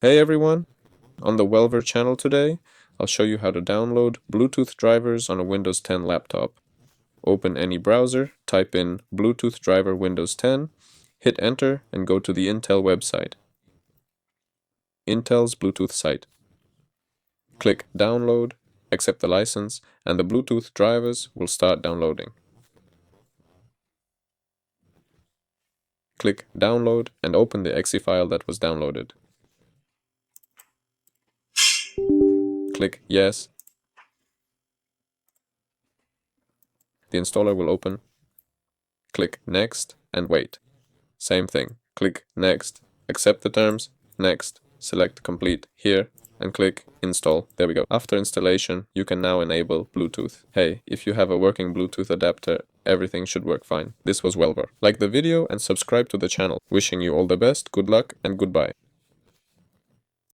Hey everyone! On the Welver channel today, I'll show you how to download Bluetooth drivers on a Windows 10 laptop. Open any browser, type in Bluetooth driver Windows 10, hit enter and go to the Intel website. Intel's Bluetooth site. Click download, accept the license, and the Bluetooth drivers will start downloading. Click download and open the exe file that was downloaded. Click yes. The installer will open. Click next and wait. Same thing. Click next, accept the terms, next, select complete here, and click install. There we go. After installation, you can now enable Bluetooth. Hey, if you have a working Bluetooth adapter, everything should work fine. This was Welver. Like the video and subscribe to the channel. Wishing you all the best, good luck, and goodbye.